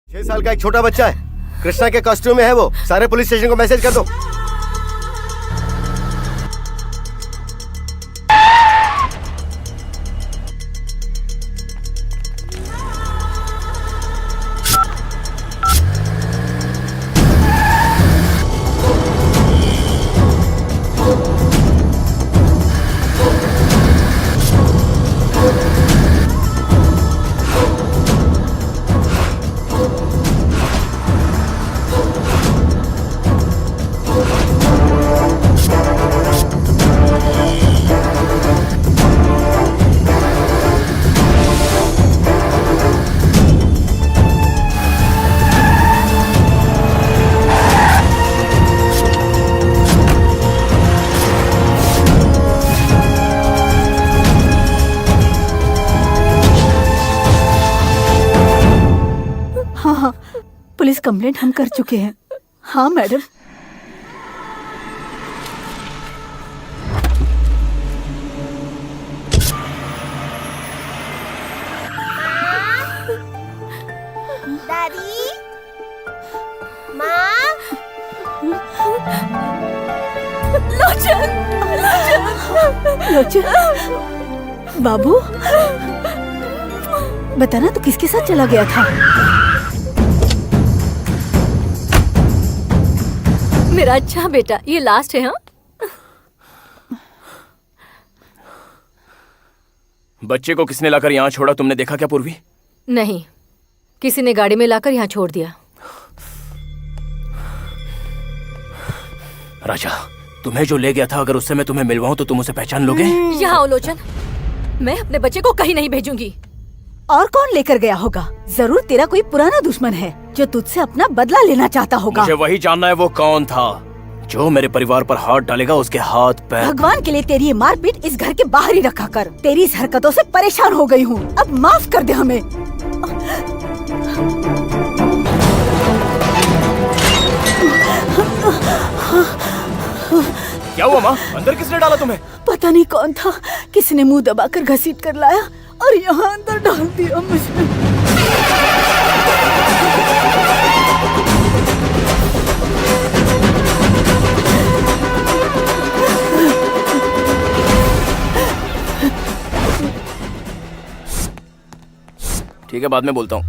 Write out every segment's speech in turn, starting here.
6 साल का एक छोटा बच्चा है, कृष्णा के कॉस्ट्यूम में है वो। सारे पुलिस स्टेशन को मैसेज कर दो। हाँ, पुलिस कंप्लेंट हम कर चुके हैं। हाँ मैडम। दादी, माँ, लोचन, लोचन, बाबू, बताना तू किसके साथ चला गया था? मेरा अच्छा बेटा, ये लास्ट है। हाँ, बच्चे को किसने लाकर यहाँ छोड़ा, तुमने देखा क्या पूर्वी? नहीं, किसी ने गाड़ी में लाकर यहाँ छोड़ दिया। राजा, तुम्हें जो ले गया था, अगर उससे मैं तुम्हें मिलवाऊं तो तुम उसे पहचान लोगे? यहाँ आओ लोचन, मैं अपने बच्चे को कहीं नहीं भेजूंगी। और कौन लेकर गया होगा? जरूर तेरा कोई पुराना दुश्मन है जो तुझसे अपना बदला लेना चाहता होगा। मुझे वही जानना है, वो कौन था जो मेरे परिवार पर हाथ डालेगा। उसके हाथ पैर। भगवान के लिए तेरी ये मारपीट इस घर के बाहर ही रखा कर। तेरी इस हरकतों से परेशान हो गई हूँ, अब माफ कर दे हमें। क्या हुआ माँ? अंदर किसने डाला तुम्हें? पता नहीं कौन था, किसी ने मुंह दबाकर घसीट कर लाया और यहाँ अंदर डाल दिया मुझे। ठीक है, बाद में बोलता हूँ।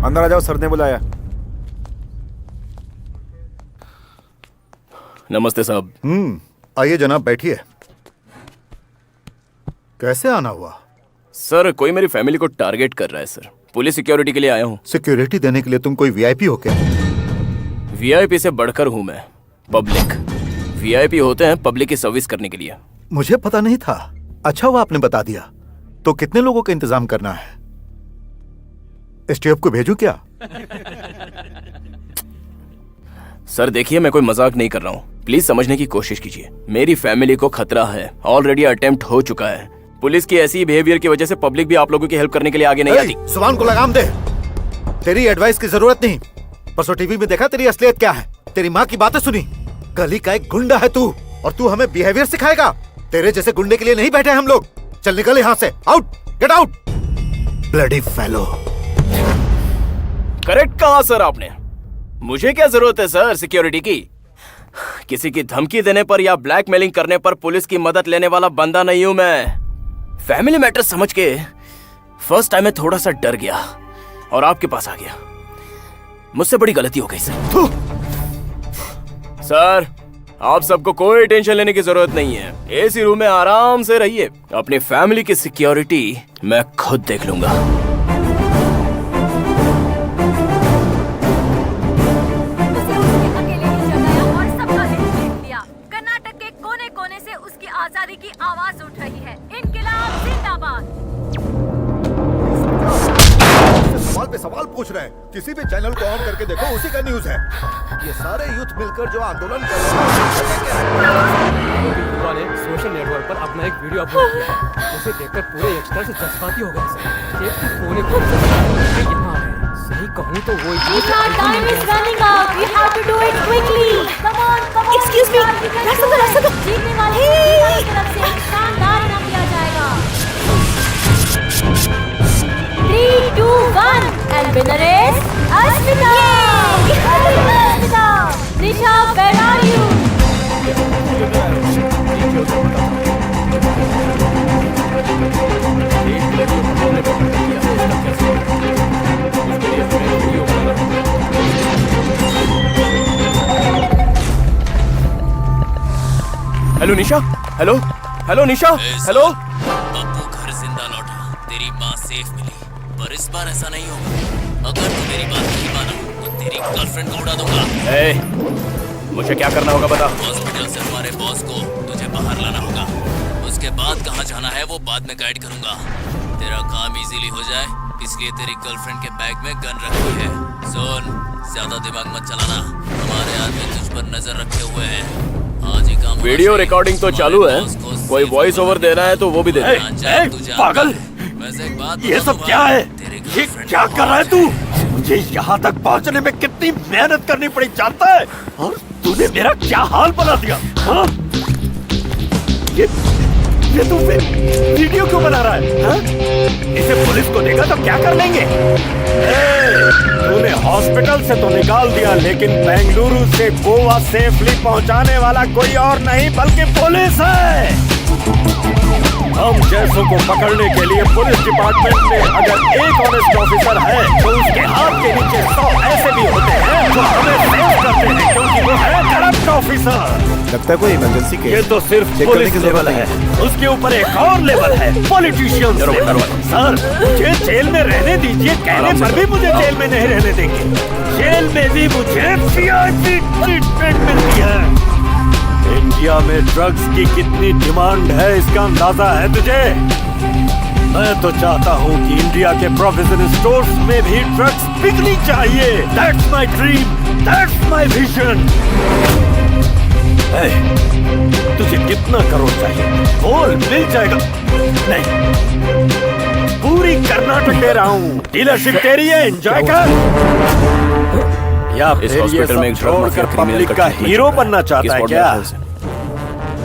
अंदर आ जाओ, सर ने बुलाया। नमस्ते साहब। आइए जनाब, बैठिए। कैसे आना हुआ? सर, कोई मेरी फैमिली को टारगेट कर रहा है सर। पुलिस सिक्योरिटी के लिए आया हूँ। सिक्योरिटी देने के लिए तुम कोई वीआईपी हो क्या? वीआईपी से बढ़कर हूँ मैं, पब्लिक। वीआईपी होते हैं पब्लिक की सर्विस करने के लिए। मुझे पता नहीं था। अच्छा हुआ आपने बता दिया। तो कितने लोगों का इंतजाम करना है? एसटीएफ को भेजूं क्या? सर देखिए, मैं कोई मजाक नहीं कर रहा हूँ, प्लीज समझने की कोशिश कीजिए। मेरी फैमिली को खतरा है, ऑलरेडी अटेम्प्ट हो चुका है। पुलिस की ऐसी बिहेवियर की वजह से पब्लिक भी आप लोगों की हेल्प करने के लिए आगे नहीं आती। जुबान को लगाम दे। तेरी एडवाइस की जरूरत नहीं। परसों टीवी में देखा तेरी असलियत क्या है। तेरी माँ की बातें सुनी। गली का एक गुंडा है तू, और तू हमें बिहेवियर सिखाएगा? तेरे जैसे गुंडे के लिए नहीं बैठे हम लोग। चल निकल यहाँ से, out, get out. Bloody fellow. Correct कहा सर आपने। मुझे क्या जरूरत है सर सिक्योरिटी की? किसी की धमकी देने पर या ब्लैकमेलिंग करने पर पुलिस की मदद लेने वाला बंदा नहीं हूं मैं। फैमिली मैटर समझ के फर्स्ट टाइम में थोड़ा सा डर गया और आपके पास आ गया। मुझसे बड़ी गलती हो गई सर। सर, आप सबको कोई टेंशन लेने की जरूरत नहीं है। एसी रूम में आराम से रहिए। अपनी फैमिली की सिक्योरिटी मैं खुद देख लूंगा। कर्नाटक के कोने कोने से उसकी आजादी की आवाज उठ रही है। इनकिलाब जिंदाबाद। सवाल पे सवाल पूछ रहे हैं। किसी भी चैनल को ऑन करके देखो, उसी का न्यूज है। ये सारे यूथ मिलकर जो आंदोलन कर रहे युवा ने सोशल नेटवर्क पर अपना एक वीडियो अपलोड किया है। उसे देखकर पूरे यंगस्टर से जज्बाती हो गए सर। देश के कोने कोने से यहाँ है। सही कहूँ तो वो Time is running out. We have to do it quickly. Come on, come on. Excuse me. रास्ता दो, रास्ता दो। जीतने वाले की तरफ से शानदार इनाम दिया जाएगा। winner is Ashmita. Ashmita. Nisha, where are you? Hello Nisha. Hello hello Nisha. Hello. Pappu घर जिंदा लौटा, तेरी माँ सेफ मिली, पर इस बार ऐसा नहीं होगा। अगर तू मेरी बात नहीं माना तो तेरी गर्लफ्रेंड को उड़ा दूंगा। मुझे क्या करना होगा बता। हॉस्पिटल से हमारे बॉस को तुझे बाहर लाना होगा। उसके बाद कहाँ जाना है वो बाद में गाइड करूंगा। तेरा काम इजीली हो जाए इसलिए तेरी गर्लफ्रेंड के बैग में गन रखी है। सुन, ज्यादा दिमाग मत चलाना, हमारे आदमी तुझ पर नजर रखे हुए हैं। आज ही काम वीडियो रिकॉर्डिंग तो चालू है, कोई वॉइस ओवर देना है तो वो भी दे दे। पागल, ये सब क्या है? ये क्या कर रहा है तू? मुझे यहाँ तक पहुँचने में कितनी मेहनत करनी पड़ी जानता है? और तूने मेरा क्या हाल बना दिया? हाँ? ये तू वीडियो क्यों बना रहा है? हाँ? इसे पुलिस को देखा तो क्या कर लेंगे? तूने हॉस्पिटल से तो निकाल दिया, लेकिन बेंगलुरु से गोवा सेफली पहुंचाने वाला कोई और नहीं बल्कि पुलिस है। हम जैसों को पकड़ने के लिए पुलिस डिपार्टमेंट में अगर एक ऑनेस्ट ऑफिसर है तो उसके हाथ के नीचे 100 ऐसे भी होते हैं जो हमें सेव करते हैं, क्योंकि वो है करप्ट ऑफिसर। लगता है कोई इमरजेंसी केस। ये तो सिर्फ पुलिस लेवल है, उसके ऊपर एक और लेवल है, पॉलिटिशियन लेवल। सर, मुझे जेल में रहने दीजिए, कहने पर भी मुझे जेल में नहीं रहने देंगे। जेल में भी मुझे VIP ट्रीटमेंट मिलती है। इंडिया में ड्रग्स की कितनी डिमांड है इसका अंदाजा है तुझे? मैं तो चाहता हूँ कि इंडिया के प्रोविजन स्टोर्स में भी ड्रग्स बिकनी चाहिए। That's my dream, that's my vision। तुझे कितना करोड़ चाहिए? बोल, मिल जाएगा। नहीं, पूरी कर्नाटक दे रहा हूँ। डीलरशिप तेरी है, एंजॉय कर। या फिर ये सब छोड़कर पब्लिक का हीरो बनना चाहता है क्या?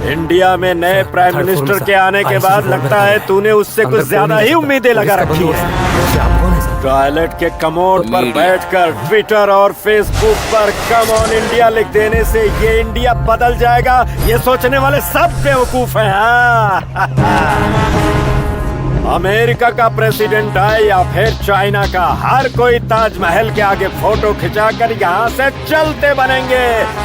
इंडिया में नए प्राइम मिनिस्टर के आने के बाद लगता है तूने उससे कुछ ज्यादा ही उम्मीदें लगा रखी है। टॉयलेट के कमोड पर बैठकर ट्विटर और फेसबुक पर कम ऑन इंडिया लिख देने से ये इंडिया बदल जाएगा, ये सोचने वाले सब बेवकूफ हैं। अमेरिका का प्रेसिडेंट है या फिर चाइना का, हर कोई ताजमहल के आगे फोटो खिंचाकर यहाँ से चलते बनेंगे।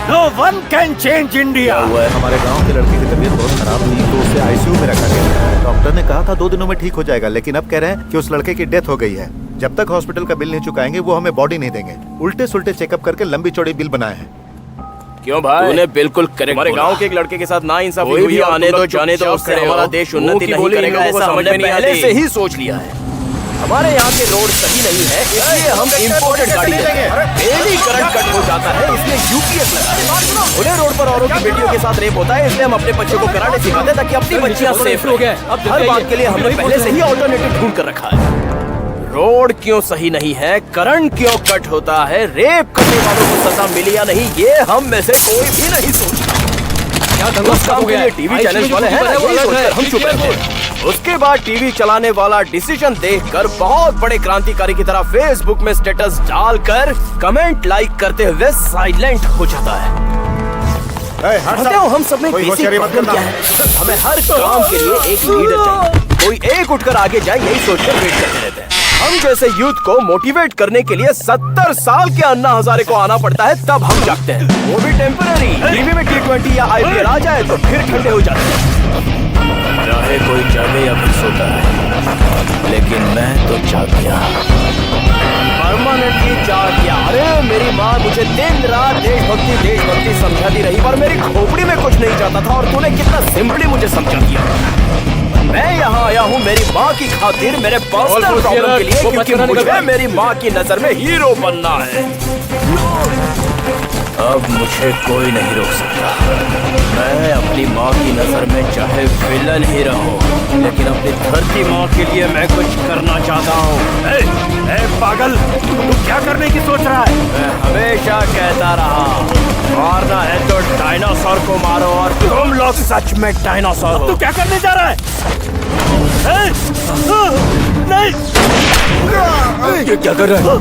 No one can change India। हमारे गांव के लड़के की तबीयत बहुत खराब हुई तो उसे ICU में रखा गया। डॉक्टर ने कहा था 2 दिनों में ठीक हो जाएगा, लेकिन अब कह रहे हैं कि उस लड़के की डेथ हो गई है। जब तक हॉस्पिटल का बिल नहीं चुकाएंगे वो हमें बॉडी नहीं देंगे। उल्टे सुल्टे चेकअप करके लंबी चौड़ी बिल बनाए हैं। क्यों भाई? तूने बिल्कुल करेक्ट। हमारे गांव के एक लड़के के साथ ना इंसाफी हुई है, आने दो जाने दो, उससे हमारा देश उन्नति नहीं करेगा ऐसा हमने पहले से ही सोच लिया है। हमारे यहाँ के रोड सही नहीं है, इसलिए हम इम्पोर्टेड गाड़ी लेंगे। डेली करंट कट हो जाता है, इसलिए UPS लगा। खुले रोड पर औरों की बेटियों के साथ रेप होता है, इसलिए हम अपने बच्चों को कराटे सिखाते ताकि अपनी बच्चियां सेफ हो गए। हर बात के लिए हमने पहले से ही ऑल्टरनेटिव ढूंढ कर रखा है। रोड क्यों सही नहीं है, करंट क्यों कट होता है, रेप करने वालों को सजा मिली या नहीं, ये हम में से कोई भी नहीं सोचता। उस काम के लिए टीवी चैनल वाले हैं, यही सोचकर हम चुप रहते हैं। उसके बाद टीवी चलाने वाला डिसीजन देखकर बहुत बड़े क्रांतिकारी की तरह फेसबुक में स्टेटस डालकर कमेंट लाइक करते हुए साइलेंट हो जाता है। हम सब में बेसिक प्रॉब्लम क्या है? हमें हर काम के लिए एक लीडर चाहिए, कोई एक उठकर आगे जाए यही सोचकर वेट करते रहते हैं। हम जैसे यूथ को मोटिवेट करने के लिए 70 साल के अन्ना हजारे को आना पड़ता है, तब हम जागते हैं, वो भी टेम्पररी। टीवी में T20 या IPL आ जाए तो फिर ठंडे हो जाते हैं। चाहे कोई जागे या फिर सोता है, लेकिन मैं तो जाग गया, परमानेंटली जाग गया। अरे मेरी माँ मुझे दिन रात देशभक्ति समझाती रही, पर मेरी खोपड़ी में कुछ नहीं जाता था, और तूने कितना सिंपली मुझे समझा दिया। मैं यहाँ आया हूँ मेरी माँ की खातिर, मेरे पर्सनल प्रॉब्लम के लिए, क्योंकि मुझे मेरी माँ की नजर में हीरो बनना है। अब मुझे कोई नहीं रोक सकता। मैं अपनी माँ की नजर में चाहे विलन ही रहूं, लेकिन अपनी धरती माँ के लिए मैं कुछ करना चाहता हूँ। पागल, तू क्या करने की सोच रहा है? मैं हमेशा कहता रहा, मारना है तो डायनासोर को मारो, और तुम लोग सच में डायनासोर हो। तू क्या करने जा रहा है? नहीं। ये क्या कर रहा है?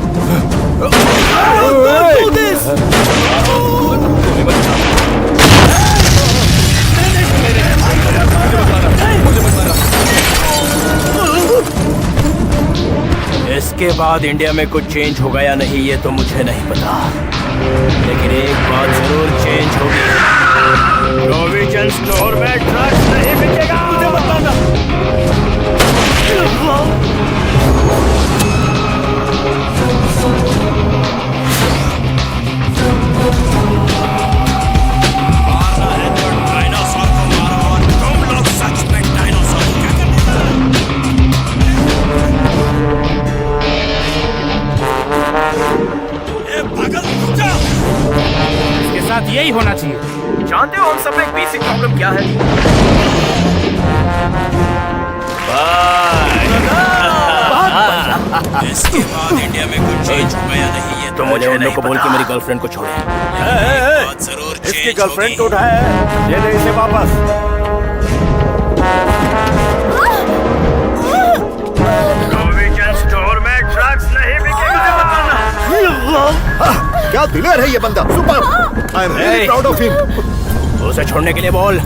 इसके बाद इंडिया में कुछ चेंज होगा या नहीं ये तो मुझे नहीं पता, लेकिन एक बात जरूर चेंज होगी। प्रोविजन स्टोर में ड्रग्स नहीं बिकेगा, मुझे बताना। मारना है तो डायनासोर को मारो, और तुम लोग सच में डायनासोर को क्या करने इसके साथ यही होना चाहिए। जानते हो हम सब में एक बेसिक प्रॉब्लम क्या है? इसके बाद इंडिया में कुछ चेंज होगा या नहीं ये तो मुझे उन लोग को बोल के मेरी गर्लफ्रेंड को छोड़े। बात जरूर इसकी चेंज गर्लफ्रेंड को होगी। उठाया, दे दे इसे वापस। प्रोविजन स्टोर में ड्रग्स नहीं बिकेगा। क्या दिलेर है ये बंदा, super. I am really proud of him. उसे छोड़ने के लिए बोल।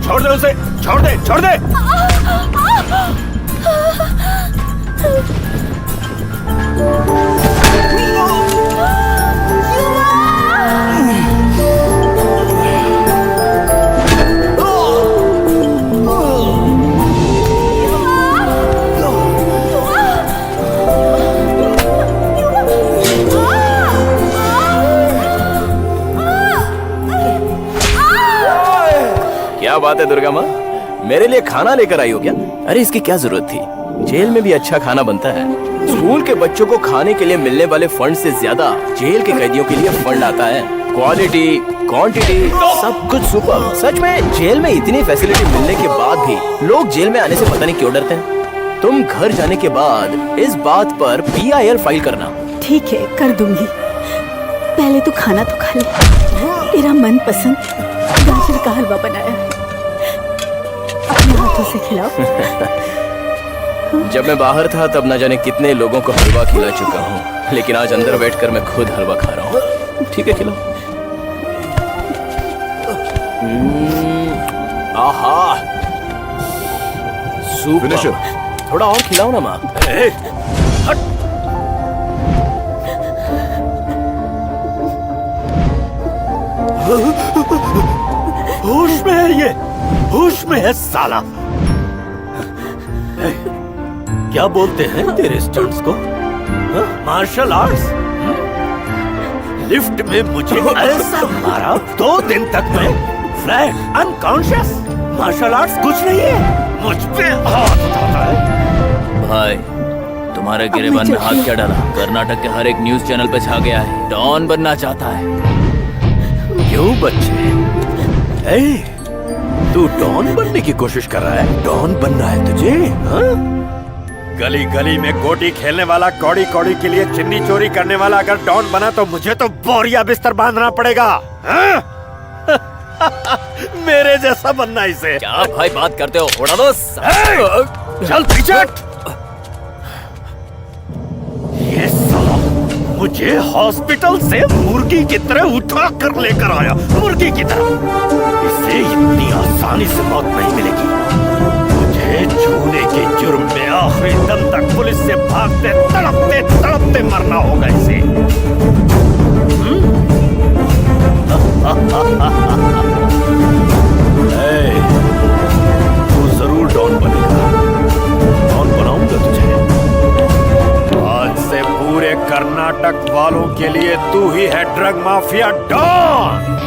छोड़ दे उसे, छोड़ दे, छोड़ दे। क्या बात है दुर्गा माँ, मेरे लिए खाना लेकर आई हो क्या? अरे इसकी क्या जरूरत थी, जेल में भी अच्छा खाना बनता है। स्कूल के बच्चों को खाने के लिए मिलने वाले फंड से ज्यादा जेल के कैदियों के लिए फंड आता है। क्वालिटी, क्वांटिटी, सब कुछ सुपर। सच में जेल में इतनी फैसिलिटी मिलने के बाद भी लोग जेल में आने से पता नहीं क्यों डरते हैं। तुम घर जाने के बाद इस बात पर PIL फाइल करना। ठीक है, कर दूंगी। पहले तो खाना तो खा ले। तेरा मनपसंद गाजर का हलवा बनाया है, अपने हाथों से खिलाओ। जब मैं बाहर था तब न जाने कितने लोगों को हलवा खिला चुका हूँ, लेकिन आज अंदर बैठकर मैं खुद हलवा खा रहा हूँ। ठीक है, खिलाओ। आहा, सुपर। थोड़ा और खिलाओ ना माँ। होश में है ये, होश में है साला। क्या बोलते हैं तेरे स्टंट्स को? Martial arts? लिफ्ट में मुझे ऐसा मारा 2 दिन तक मैं फ्लैट अनकॉन्शियस। मार्शल आर्ट्स कुछ नहीं है, मुझ पे हाथ उठाता है। भाई तुम्हारे गिरेबान में हाथ क्या डाला? कर्नाटक के हर एक न्यूज चैनल पे छा गया है, डॉन बनना चाहता है। क्यों बच्चे? तू डॉन बनने की कोशिश कर रहा है? डॉन बनना है तुझे? हाँ? गली गली में गोटी खेलने वाला, कौड़ी कौड़ी के लिए चिन्नी चोरी करने वाला अगर डॉन बना तो मुझे तो बोरिया बिस्तर बांधना पड़ेगा। हाँ? मेरे जैसा बनना इसे। क्या भाई बात करते हो? उड़ा दो। चल पीछे हट। ये साला मुझे हॉस्पिटल से मुर्गी की तरह उठा कर लेकर आया, मुर्गी की तरह। इसे इतनी आसानी से मौत नहीं मिलेगी। मुझे छूने के जुर्म में आखिरी दम तक पुलिस से भागते तड़पते तड़पते मरना होगा इसे। तू जरूर डॉन बनेगा, डॉन बनाऊंगा तुझे। आज से पूरे कर्नाटक वालों के लिए तू ही है ड्रग माफिया डॉन।